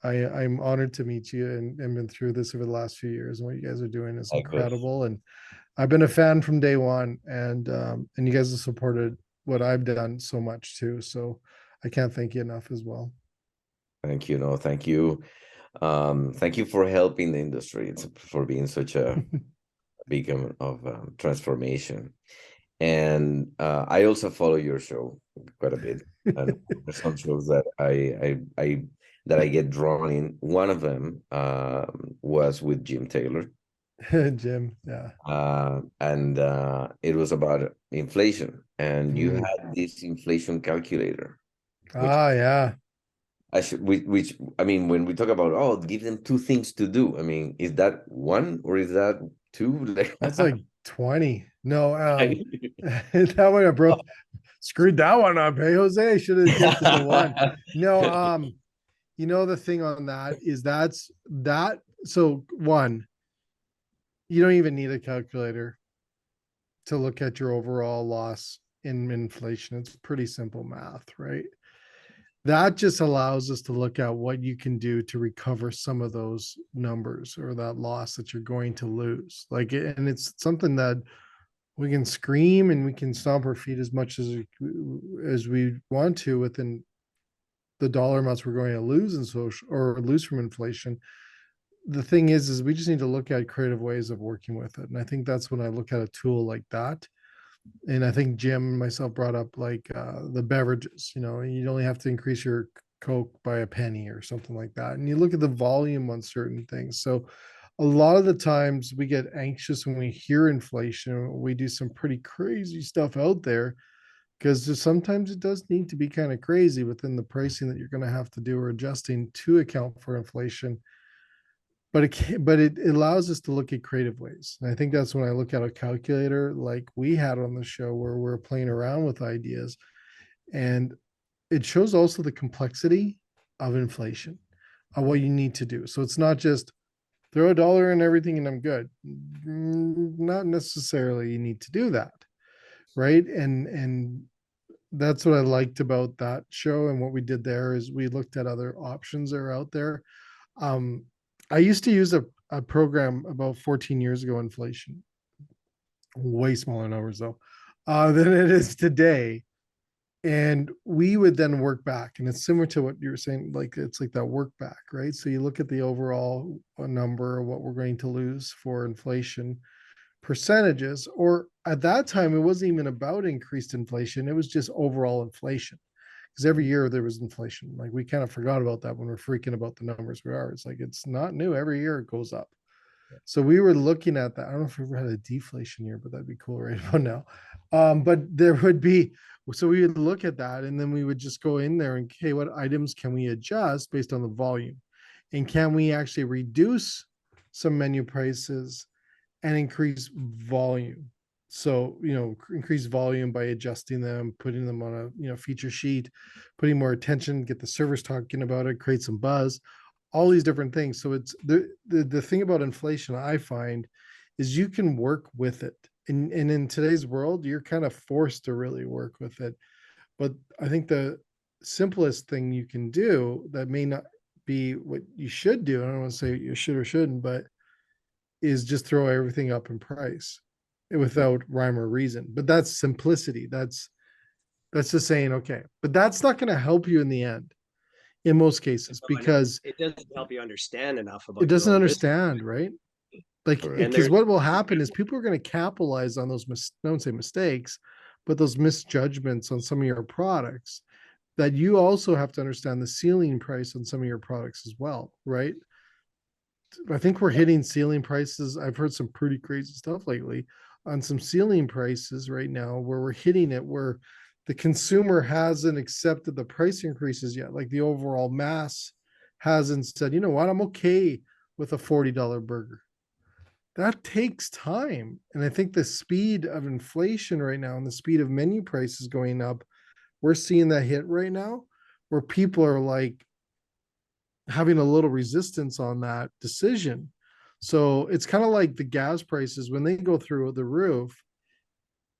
I'm honored to meet you and been through this over the last few years. And what you guys are doing is Likewise. incredible. And I've been a fan from day one, and you guys have supported what I've done so much too. So I can't thank you enough as well. Thank you. No, thank you. Thank you for helping the industry. It's for being such a beacon of transformation. And I also follow your show quite a bit. And there's some shows that I get drawn in. One of them was with Jim Taylor. Jim, yeah. And it was about inflation. And you Mm. had this inflation calculator. Yeah. Which I mean, when we talk about give them two things to do, I mean, is that one or is that two? That's like 20. No, that one I broke, screwed that one up. Hey, Jose, should have kept it to one. No, the thing on that is that. So one, you don't even need a calculator to look at your overall loss in inflation. It's pretty simple math, right? That just allows us to look at what you can do to recover some of those numbers or that loss that you're going to lose. And it's something that we can scream and we can stomp our feet as much as we want to within the dollar amounts we're going to lose in social or lose from inflation. The thing is we just need to look at creative ways of working with it. And I think that's when I look at a tool like that. And I think Jim and myself brought up the beverages, you only have to increase your Coke by a penny or something like that. And you look at the volume on certain things. So a lot of the times we get anxious when we hear inflation. We do some pretty crazy stuff out there because sometimes it does need to be kind of crazy within the pricing that you're going to have to do or adjusting to account for inflation. But it allows us to look at creative ways. And I think that's when I look at a calculator like we had on the show where we're playing around with ideas. And it shows also the complexity of inflation, of what you need to do. So it's not just throw a dollar in everything and I'm good. Not necessarily you need to do that. Right. And that's what I liked about that show. And what we did there is we looked at other options that are out there. I used to use a program about 14 years ago, inflation, way smaller numbers though, than it is today. And we would then work back. And it's similar to what you're saying, it's like that work back, right? So you look at the overall number of what we're going to lose for inflation percentages, or at that time, it wasn't even about increased inflation. It was just overall inflation. Because every year there was inflation. Like we kind of forgot about that when we're freaking about the numbers we are. It's like it's not new. Every year it goes up. So we were looking at that. I don't know if we ever had a deflation year, but that'd be cool right about now. But there would be, so we would look at that and then we would just go in there and, okay, what items can we adjust based on the volume? And can we actually reduce some menu prices and increase volume? So, increase volume by adjusting them, putting them on a, feature sheet, putting more attention, get the servers talking about it, create some buzz, all these different things. So it's the thing about inflation I find is you can work with it. And in today's world, you're kind of forced to really work with it. But I think the simplest thing you can do that may not be what you should do, I don't want to say you should or shouldn't, but is just throw everything up in price without rhyme or reason. But that's simplicity. That's just saying, okay, but that's not going to help you in the end in most cases because it doesn't help you understand enough about it doesn't your own understand, right? Because what will happen is people are going to capitalize on those, I don't say mistakes, but those misjudgments on some of your products that you also have to understand the ceiling price on some of your products as well, right? I think we're hitting ceiling prices. I've heard some pretty crazy stuff lately on some ceiling prices right now where we're hitting it where the consumer hasn't accepted the price increases yet. Like the overall mass hasn't said, you know what, I'm okay with a $40 burger. That takes time. And I think the speed of inflation right now and the speed of menu prices going up, we're seeing that hit right now where people are like having a little resistance on that decision. So it's kind of like the gas prices when they go through the roof,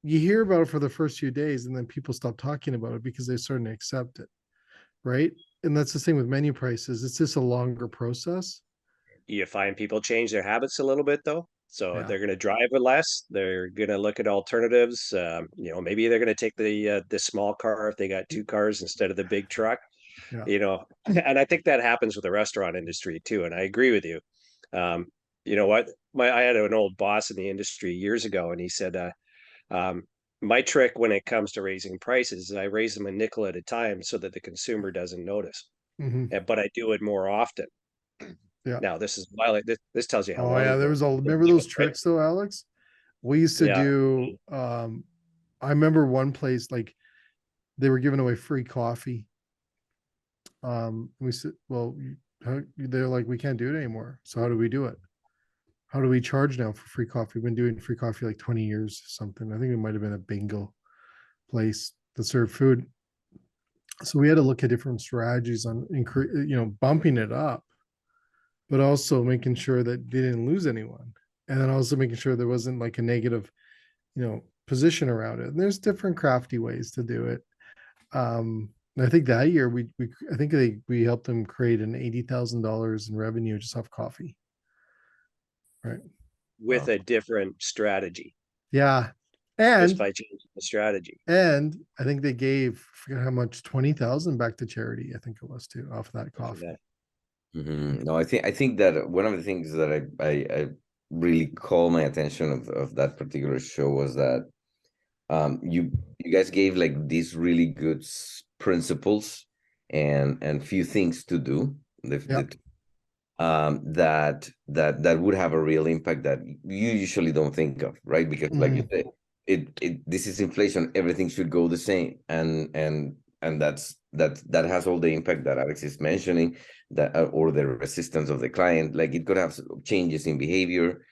you hear about it for the first few days and then people stop talking about it because they're starting to accept it. Right. And that's the same with menu prices. It's just a longer process. You find people change their habits a little bit though. So Yeah. they're going to drive with less. They're going to look at alternatives. Maybe they're going to take the small car if they got two cars instead of the big truck. Yeah. And I think that happens with the restaurant industry too. And I agree with you. Um, you know what? I had an old boss in the industry years ago, and he said, my trick when it comes to raising prices is I raise them a nickel at a time so that the consumer doesn't notice. Mm-hmm. But I do it more often. Yeah. Now, this is while this tells you how Oh long yeah. There ago. was remember those tricks though, Alex? We used to Yeah. do, I remember one place, like they were giving away free coffee. We said, well, they're like, we can't do it anymore. So how do we do it? How do we charge now for free coffee? We've been doing free coffee like 20 years or something. I think it might have been a bingo place that served food. So we had to look at different strategies on bumping it up, but also making sure that they didn't lose anyone. And then also making sure there wasn't like a negative, position around it. And there's different crafty ways to do it. And I think that year we helped them create an $80,000 in revenue just off coffee. Right. With a different strategy, Yeah. just And by changing the strategy. I think they gave, I forget how much, 20,000 back to charity. I think it was too, off that coffee. No, I think that one of the things that I really called my attention of that particular show was that you guys gave like these really good principles and few things to do that would have a real impact that you usually don't think of, right? Because like you said, this is inflation, everything should go the same, and that has all the impact that Alex is mentioning, that or the resistance of the client. Like it could have changes in behavior.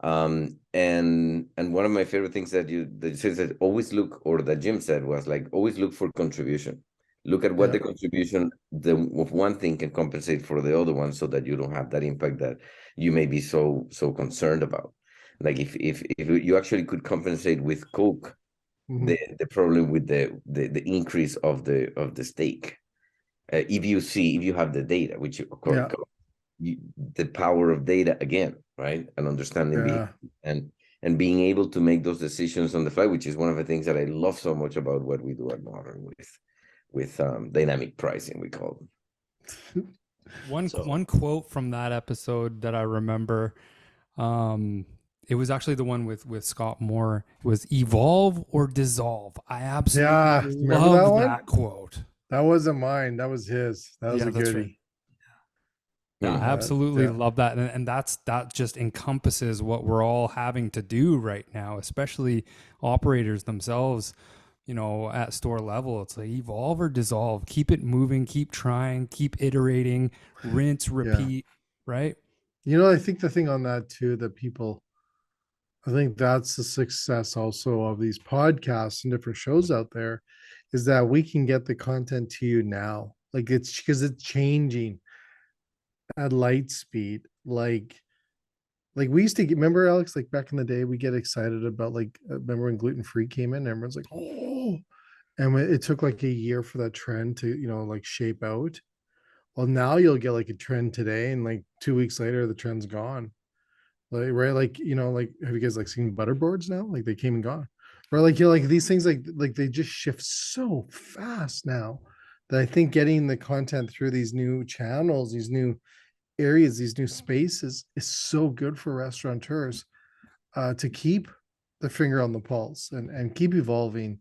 And one of my favorite things that you said that always look, or that Jim said, was like always look for contribution. Look at what the contribution of one thing can compensate for the other one, so that you don't have that impact that you may be so concerned about. Like if you actually could compensate with Coke the problem with the increase of the stake, if you have the data, which of course the power of data again, right? And understanding and being able to make those decisions on the fly, which is one of the things that I love so much about what we do at Moduurn with dynamic pricing, we call them. One quote from that episode that I remember, it was actually the one with Scott Moore. It was evolve or dissolve. I absolutely love that quote. That wasn't mine. That was his. That was a goodie. Right. Yeah, I absolutely love that. And that just encompasses what we're all having to do right now, especially operators themselves, at store level. It's like evolve or dissolve. Keep it moving, keep trying, keep iterating, rinse, repeat, right? I think the thing on that too, I think that's the success also of these podcasts and different shows out there, is that we can get the content to you now. Like it's because it's changing at light speed. Like we used to remember, Alex, like back in the day, we get excited about remember when gluten-free came in, everyone's like, oh, and it took like a year for that trend to, shape out. Well, now you'll get like a trend today and like 2 weeks later, the trend's gone. Like, right. Like, have you guys seen butterboards now? Like they came and gone. Right. Like these things, like they just shift so fast now that I think getting the content through these new channels, these new areas, these new spaces is so good for restaurateurs to keep the finger on the pulse and keep evolving.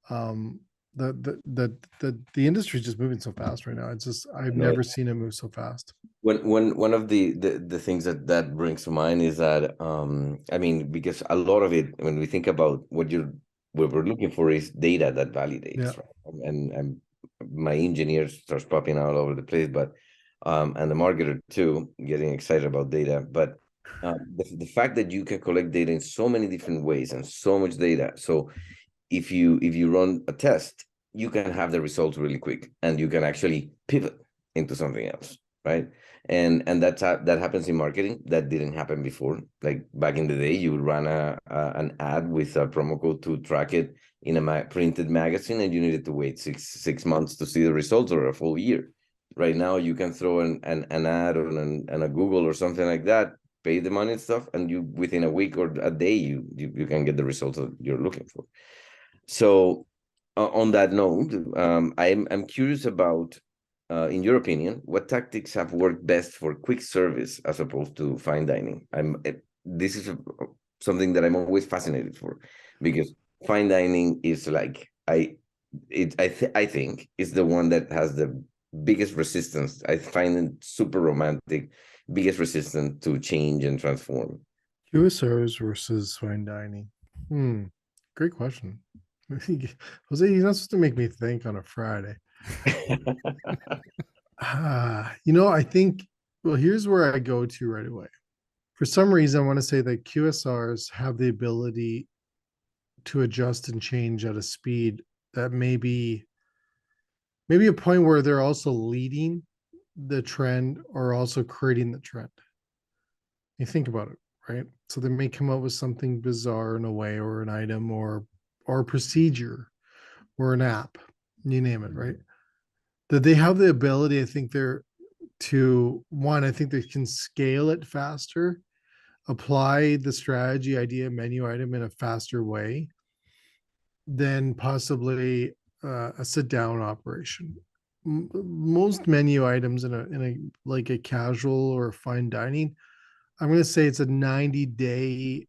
The industry is just moving so fast right now. It's just, I've never seen it move so fast. One of the things that brings to mind is that I mean, because a lot of it, when we think about what we're looking for is data that validates, right? And my engineer starts popping out all over the place, but and the marketer too, getting excited about data. But the fact that you can collect data in so many different ways and so much data, so if you run a test, you can have the results really quick, and you can actually pivot into something else, right? And that happens in marketing. That didn't happen before. Like back in the day, you would run an ad with a promo code to track it in a printed magazine, and you needed to wait six months to see the results, or a full year. Right now, you can throw an ad on a Google or something like that, pay the money and stuff, and you within a week or a day, you can get the results that you're looking for. So, on that note, I'm curious about, in your opinion, what tactics have worked best for quick service as opposed to fine dining? This is something that I'm always fascinated for, because fine dining is like I think is the one that has the biggest resistance. I find it super romantic, biggest resistance to change and transform. QSRs versus fine dining. Great question. Jose, you're not supposed to make me think on a Friday. I think, well, here's where I go to right away. For some reason, I want to say that QSRs have the ability to adjust and change at a speed that maybe a point where they're also leading the trend or also creating the trend. You think about it, right? So they may come up with something bizarre in a way, or an item, or a procedure, or an app, you name it, right? That they have the ability, I think I think they can scale it faster, apply the strategy, idea, menu item in a faster way than possibly a sit down operation. Most menu items in a like a casual or fine dining, I'm going to say it's a 90-day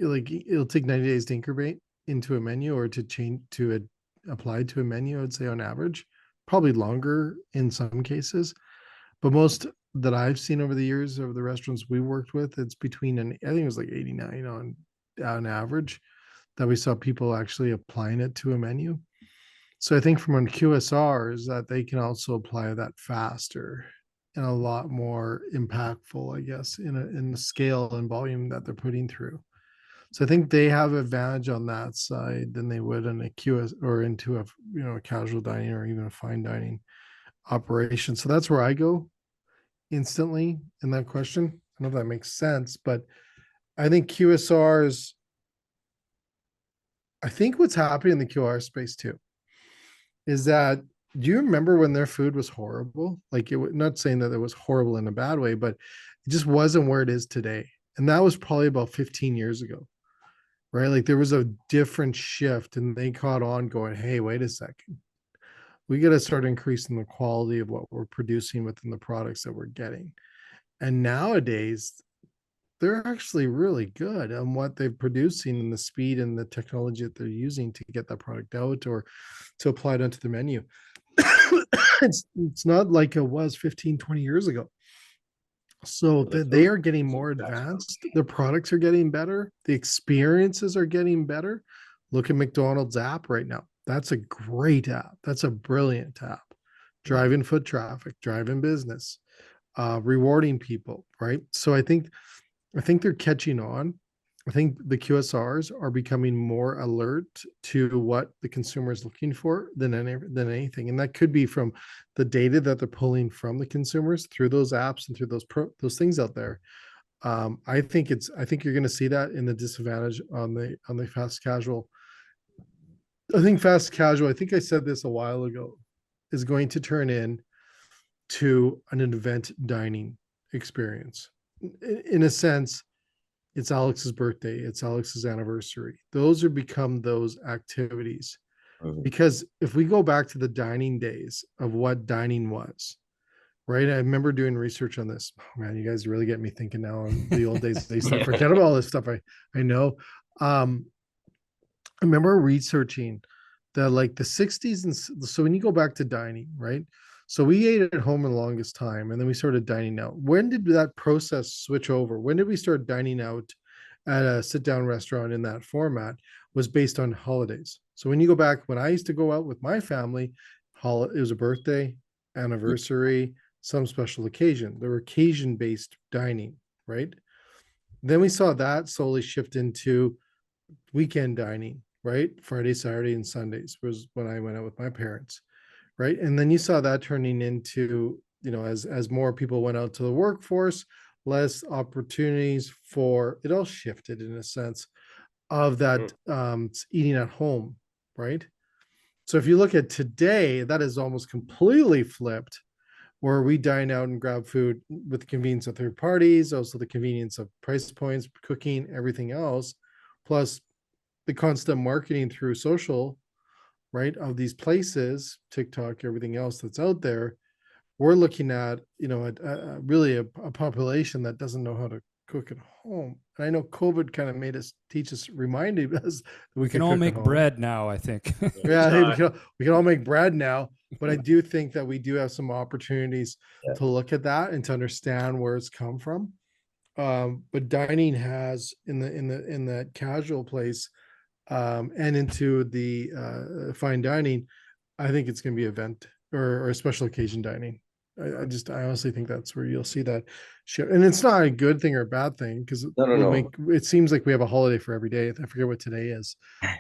like it'll take 90 days to incubate into a menu, or to change to apply to a menu. I'd say on average, probably longer in some cases, but most that I've seen over the years of the restaurants we worked with, it's between I think it was like 89 on average, that we saw people actually applying it to a menu. So I think from a QSR is that they can also apply that faster and a lot more impactful, I guess, in the scale and volume that they're putting through. So I think they have advantage on that side than they would in a QS or into a casual dining or even a fine dining operation. So that's where I go instantly in that question. I don't know if that makes sense, but I think QSRs, I think what's happening in the QR space too is that, do you remember when their food was horrible? Like, not saying that it was horrible in a bad way, but it just wasn't where it is today. And that was probably about 15 years ago, right? Like there was a different shift, and they caught on going, hey, wait a second. We got to start increasing the quality of what we're producing within the products that we're getting. And nowadays, they're actually really good on what they're producing and the speed and the technology that they're using to get that product out or to apply it onto the menu. It's not like it was 15, 20 years ago. So they are getting more advanced. The products are getting better. The experiences are getting better. Look at McDonald's app right now. That's a great app. That's a brilliant app. Driving foot traffic, driving business, rewarding people, right? So I think they're catching on. I think the QSRs are becoming more alert to what the consumer is looking for than anything, and that could be from the data that they're pulling from the consumers through those apps and through those things out there. I think you're going to see that in the disadvantage on the fast casual. I think fast casual, I think I said this a while ago, is going to turn in to an event dining experience. In a sense, it's Alex's birthday, it's Alex's anniversary. Those are become those activities. Because if we go back to the dining days of what dining was, right? I remember doing research on this. Oh, man, you guys really get me thinking now on the old days. They start forget about all this stuff. I know. I remember researching that, like the 60s, and so when you go back to dining, right? So we ate at home the longest time, and then we started dining out. When did that process switch over? When did we start dining out at a sit-down restaurant in that format? Was based on holidays. So when you go back, when I used to go out with my family, it was a birthday, anniversary, some special occasion. There were occasion-based dining, right? Then we saw that slowly shift into weekend dining, right? Friday, Saturday, and Sundays was when I went out with my parents, right? And then you saw that turning into, as more people went out to the workforce, less opportunities for it. All shifted in a sense of that eating at home, right? So if you look at today, that is almost completely flipped, where we dine out and grab food with the convenience of third parties, also the convenience of price points, cooking, everything else, plus the constant marketing through social, right, of these places, TikTok, everything else that's out there. We're looking at, really a population that doesn't know how to cook at home. And I know COVID kind of made us reminded us that we can all make bread now, I think. Yeah, hey, we can all make bread now. But I do think that we do have some opportunities to look at that and to understand where it's come from. But dining has in the casual place and into the fine dining, I think it's going to be event or special occasion dining. I honestly think that's where you'll see that shift. And it's not a good thing or a bad thing, because it seems like we have a holiday for every day. I forget what today is,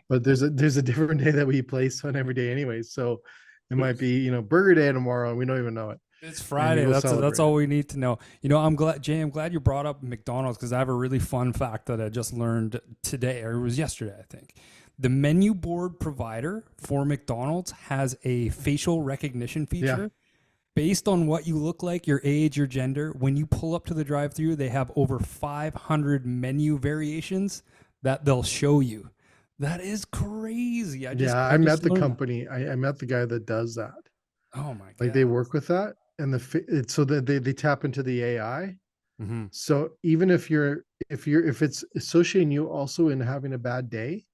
but there's a different day that we place on every day anyway. So it might be, burger day tomorrow and we don't even know it. It's Friday. That's all we need to know. I'm glad you brought up McDonald's, because I have a really fun fact that I just learned today, or it was yesterday, I think. The menu board provider for McDonald's has a facial recognition feature. Yeah. Based on what you look like, your age, your gender, when you pull up to the drive-thru, they have over 500 menu variations that they'll show you. That is crazy. I met the company. I met the guy that does that. Oh my god! Like they work with that, and so that they tap into the AI. Mm-hmm. So even if it's associating you also in having a bad day,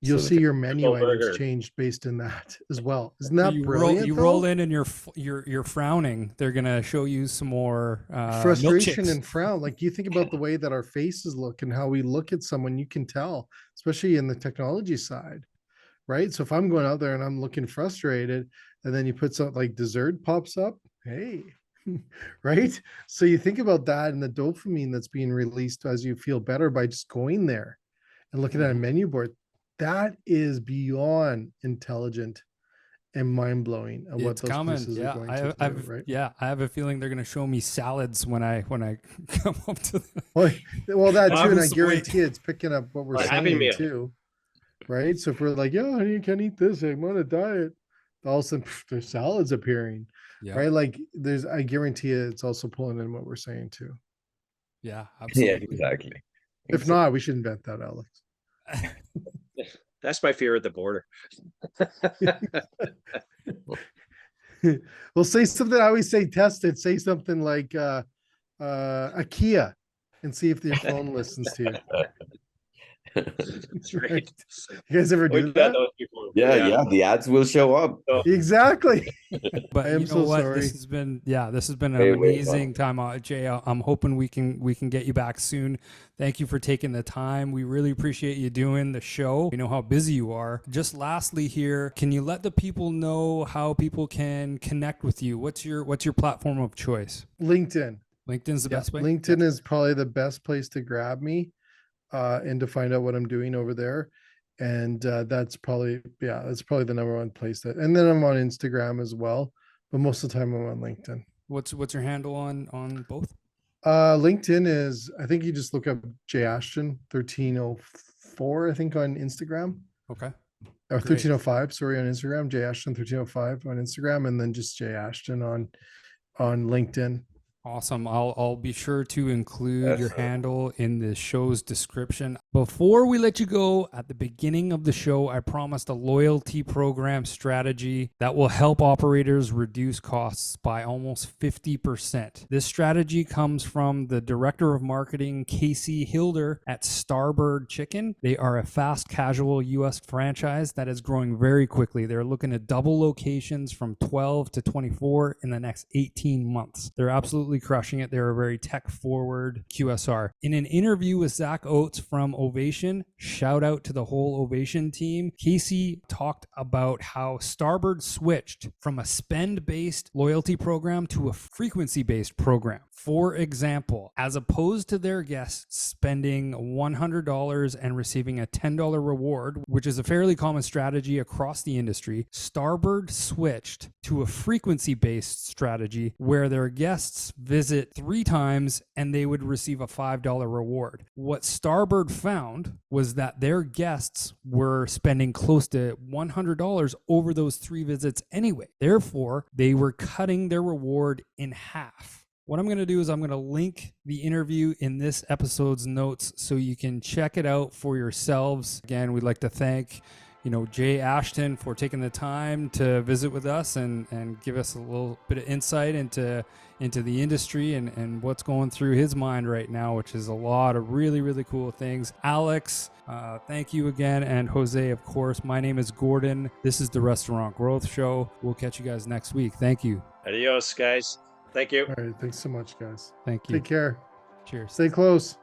you'll see your menu items changed based in that as well. Isn't that brilliant? You roll in and you're frowning. They're gonna show you some more frustration and frown. Like you think about the way that our faces look and how we look at someone, you can tell, especially in the technology side, right? So if I'm going out there and I'm looking frustrated, and then you put something like dessert pops up, hey, right? So you think about that and the dopamine that's being released as you feel better by just going there and looking at a menu board. That is beyond intelligent and mind-blowing of what those places are going to do, right? Yeah, I have a feeling they're going to show me salads when I come up to them. Well, that too, and I guarantee it's picking up what we're saying too, right? So if we're like, yeah, you can't eat this, I'm on a diet, all of a sudden there's salads appearing, right? Like I guarantee it's also pulling in what we're saying too. Yeah, absolutely. Yeah, exactly. If not, we should invent that, Alex. That's my fear at the border. Well, say something. I always say test it. Say something like IKEA and see if your phone listens to you. That's right. You guys ever do that? Yeah, the ads will show up. Exactly. But I am so sorry. This has been an amazing time, Jay. I'm hoping we can get you back soon. Thank you for taking the time. We really appreciate you doing the show. We know how busy you are. Just lastly here, can you let the people know how people can connect with you? What's your platform of choice? LinkedIn. LinkedIn's the best way? LinkedIn is probably the best place to grab me. And to find out what I'm doing over there. And that's probably the number one place and then I'm on Instagram as well, but most of the time I'm on LinkedIn. What's your handle on both? LinkedIn is, I think you just look up Jay Ashton 1304, I think, on Instagram. Okay. Or 1305, sorry, on Instagram, Jay Ashton 1305 on Instagram, and then just Jay Ashton on LinkedIn. Awesome. I'll be sure to include your handle in the show's description. Before we let you go, at the beginning of the show, I promised a loyalty program strategy that will help operators reduce costs by almost 50%. This strategy comes from the Director of Marketing, Casey Hilder at Starbird Chicken. They are a fast casual US franchise that is growing very quickly. They're looking to double locations from 12 to 24 in the next 18 months. They're absolutely crushing it. They're a very tech-forward QSR. In an interview with Zach Oates from Ovation, shout out to the whole Ovation team, Casey talked about how Starbird switched from a spend-based loyalty program to a frequency-based program. For example, as opposed to their guests spending $100 and receiving a $10 reward, which is a fairly common strategy across the industry, Starbird switched to a frequency-based strategy where their guests visit 3 times and they would receive a $5 reward. What Starbird found was that their guests were spending close to $100 over those 3 visits anyway. Therefore, they were cutting their reward in half. What I'm going to do is I'm going to link the interview in this episode's notes so you can check it out for yourselves. Again, we'd like to thank Jay Ashton for taking the time to visit with us and give us a little bit of insight into the industry and what's going through his mind right now, which is a lot of really, really cool things. Alex, thank you again. And Jose, of course. My name is Gordon. This is the Restaurant Growth Show. We'll catch you guys next week. Thank you. Adios, guys. Thank you. All right. Thanks so much, guys. Thank you. Take care. Cheers. Stay close.